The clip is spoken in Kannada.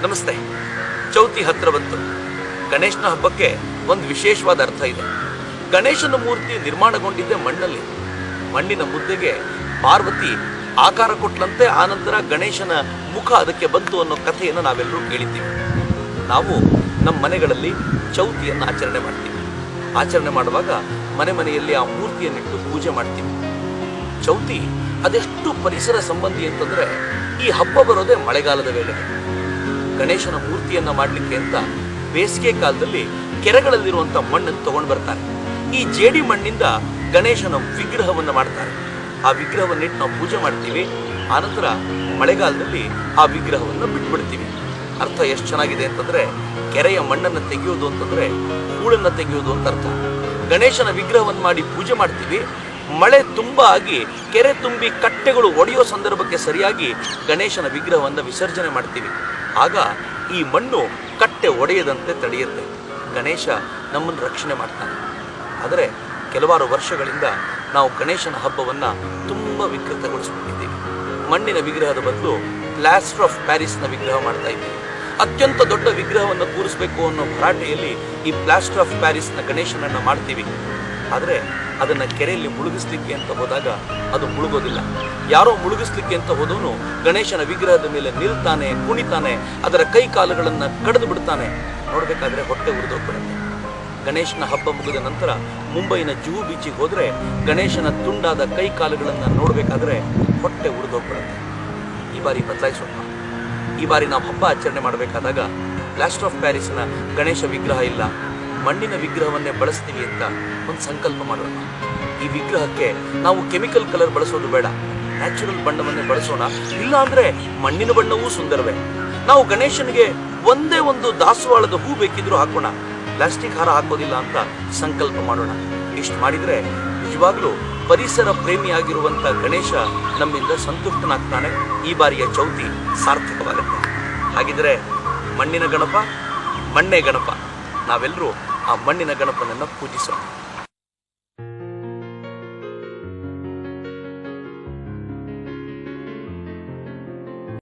ನಮಸ್ತೆ. ಚೌತಿ ಹತ್ರ ಬಂತು. ಗಣೇಶನ ಹಬ್ಬಕ್ಕೆ ಒಂದು ವಿಶೇಷವಾದ ಅರ್ಥ ಇದೆ. ಗಣೇಶನ ಮೂರ್ತಿ ನಿರ್ಮಾಣಗೊಂಡಿದ್ದೆ ಮಣ್ಣಲ್ಲಿ. ಮಣ್ಣಿನ ಮುದ್ದೆಗೆ ಪಾರ್ವತಿ ಆಕಾರ ಕೊಟ್ಲಂತೆ. ಆನಂತರ ಗಣೇಶನ ಮುಖ ಅದಕ್ಕೆ ಬಂತು ಅನ್ನೋ ಕಥೆಯನ್ನು ನಾವೆಲ್ಲರೂ ಕೇಳಿದ್ದೀವಿ. ನಾವು ನಮ್ಮ ಮನೆಗಳಲ್ಲಿ ಚೌತಿಯನ್ನು ಆಚರಣೆ ಮಾಡ್ತೀವಿ. ಆಚರಣೆ ಮಾಡುವಾಗ ಮನೆಯಲ್ಲಿ ಆ ಮೂರ್ತಿಯನ್ನಿಟ್ಟು ಪೂಜೆ ಮಾಡ್ತೀವಿ. ಚೌತಿ ಅದೆಷ್ಟು ಪರಿಸರ ಸಂಬಂಧಿ ಅಂತಂದ್ರೆ, ಈ ಹಬ್ಬ ಬರೋದೇ ಮಳೆಗಾಲದ ವೇಳೆಗೆ. ಗಣೇಶನ ಮೂರ್ತಿಯನ್ನ ಮಾಡಲಿಕ್ಕೆ ಅಂತ ಬೇಸಿಗೆ ಕಾಲದಲ್ಲಿ ಕೆರೆಗಳಲ್ಲಿರುವಂತ ಮಣ್ಣನ್ನು ತಗೊಂಡು ಬರ್ತಾರೆ. ಈ ಜೇಡಿ ಮಣ್ಣಿಂದ ಗಣೇಶನ ವಿಗ್ರಹವನ್ನು ಮಾಡ್ತಾರೆ. ಆ ವಿಗ್ರಹವನ್ನಿಟ್ಟು ನಾವು ಪೂಜೆ ಮಾಡ್ತೀವಿ. ಆನಂತರ ಮಳೆಗಾಲದಲ್ಲಿ ಆ ವಿಗ್ರಹವನ್ನು ಬಿಟ್ಬಿಡ್ತೀವಿ. ಅರ್ಥ ಎಷ್ಟು ಚೆನ್ನಾಗಿದೆ ಅಂತಂದ್ರೆ, ಕೆರೆಯ ಮಣ್ಣನ್ನು ತೆಗೆಯೋದು ಅಂತಂದ್ರೆ ಹೂಳನ್ನು ತೆಗೆಯೋದು ಅಂತ ಅರ್ಥ. ಗಣೇಶನ ವಿಗ್ರಹವನ್ನು ಮಾಡಿ ಪೂಜೆ ಮಾಡ್ತೀವಿ. ಮಳೆ ತುಂಬಾ ಆಗಿ ಕೆರೆ ತುಂಬಿ ಕಟ್ಟೆಗಳು ಒಡೆಯೋ ಸಂದರ್ಭಕ್ಕೆ ಸರಿಯಾಗಿ ಗಣೇಶನ ವಿಗ್ರಹವನ್ನು ವಿಸರ್ಜನೆ ಮಾಡ್ತೀವಿ. ಆಗ ಈ ಮಣ್ಣು ಕಟ್ಟೆ ಒಡೆಯದಂತೆ ತಡೆಯುತ್ತೆ. ಗಣೇಶ ನಮ್ಮನ್ನು ರಕ್ಷಣೆ ಮಾಡ್ತಾನೆ. ಆದರೆ ಕೆಲವಾರು ವರ್ಷಗಳಿಂದ ನಾವು ಗಣೇಶನ ಹಬ್ಬವನ್ನು ತುಂಬ ವಿಕೃತಗೊಳಿಸ್ಬಿಟ್ಟಿದ್ದೀವಿ. ಮಣ್ಣಿನ ವಿಗ್ರಹದ ಬದಲು ಪ್ಲಾಸ್ಟರ್ ಆಫ್ ಪ್ಯಾರಿಸ್ನ ವಿಗ್ರಹ ಮಾಡ್ತಾ ಇದ್ದೀವಿ. ಅತ್ಯಂತ ದೊಡ್ಡ ವಿಗ್ರಹವನ್ನು ಕೂರಿಸಬೇಕು ಅನ್ನೋ ಭರಾಟೆಯಲ್ಲಿ ಈ ಪ್ಲಾಸ್ಟರ್ ಆಫ್ ಪ್ಯಾರಿಸ್ನ ಗಣೇಶನನ್ನು ಮಾಡ್ತೀವಿ. ಆದರೆ ಅದನ್ನು ಕೆರೆಯಲ್ಲಿ ಮುಳುಗಿಸ್ಲಿಕ್ಕೆ ಅಂತ ಹೋದಾಗ ಅದು ಮುಳುಗೋದಿಲ್ಲ. ಯಾರೋ ಮುಳುಗಿಸ್ಲಿಕ್ಕೆ ಅಂತ ಹೋದವನು ಗಣೇಶನ ವಿಗ್ರಹದ ಮೇಲೆ ನಿಲ್ತಾನೆ, ಕುಣಿತಾನೆ, ಅದರ ಕೈ ಕಾಲುಗಳನ್ನು ಕಡಿದು ಬಿಡ್ತಾನೆ. ನೋಡಬೇಕಾದ್ರೆ ಹೊಟ್ಟೆ ಉರಿದೋಗ್ಬಿಡುತ್ತೆ. ಗಣೇಶನ ಹಬ್ಬ ಮುಗಿದ ನಂತರ ಮುಂಬೈನ ಜುಹು ಬೀಚಿಗೆ ಹೋದರೆ ಗಣೇಶನ ತುಂಡಾದ ಕೈ ಕಾಲುಗಳನ್ನು ನೋಡಬೇಕಾದ್ರೆ ಹೊಟ್ಟೆ ಉರಿದೋಗ್ಬಿಡುತ್ತೆ. ಈ ಬಾರಿ ಬದಲಾಯಿಸೋಣ. ಈ ಬಾರಿ ನಾವು ಹಬ್ಬ ಆಚರಣೆ ಮಾಡಬೇಕಾದಾಗ ಪ್ಲಾಸ್ಟರ್ ಆಫ್ ಪ್ಯಾರಿಸ್ನ ಗಣೇಶ ವಿಗ್ರಹ ಇಲ್ಲ, ಮಣ್ಣಿನ ವಿಗ್ರಹವನ್ನೇ ಬಳಸ್ತೀವಿ ಅಂತ ಒಂದು ಸಂಕಲ್ಪ ಮಾಡೋಣ. ಈ ವಿಗ್ರಹಕ್ಕೆ ನಾವು ಕೆಮಿಕಲ್ ಕಲರ್ ಬಳಸೋದು ಬೇಡ, ನ್ಯಾಚುರಲ್ ಬಣ್ಣವನ್ನೇ ಬಳಸೋಣ. ಇಲ್ಲ ಅಂದ್ರೆ ಮಣ್ಣಿನ ಬಣ್ಣವೂ ಸುಂದರವೇ. ನಾವು ಗಣೇಶನಿಗೆ ಒಂದೇ ಒಂದು ದಾಸವಾಳದ ಹೂ ಬೇಕಿದ್ರೂ ಹಾಕೋಣ, ಪ್ಲಾಸ್ಟಿಕ್ ಹಾರ ಹಾಕೋದಿಲ್ಲ ಅಂತ ಸಂಕಲ್ಪ ಮಾಡೋಣ. ಇಷ್ಟು ಮಾಡಿದ್ರೆ ನಿಜವಾಗ್ಲೂ ಪರಿಸರ ಪ್ರೇಮಿಯಾಗಿರುವಂತ ಗಣೇಶ ನಮ್ಮಿಂದ ಸಂತುಷ್ಟನಾಗ್ತಾನೆ. ಈ ಬಾರಿಯ ಚೌತಿ ಸಾರ್ಥಕವಾಗುತ್ತೆ. ಹಾಗಿದ್ರೆ ಮಣ್ಣಿನ ಗಣಪ, ಮಣ್ಣೆ ಗಣಪ, ನಾವೆಲ್ಲರೂ ಆ ಮಣ್ಣಿನ ಗಣಪನನ್ನು ಪೂಜಿಸೋಣ.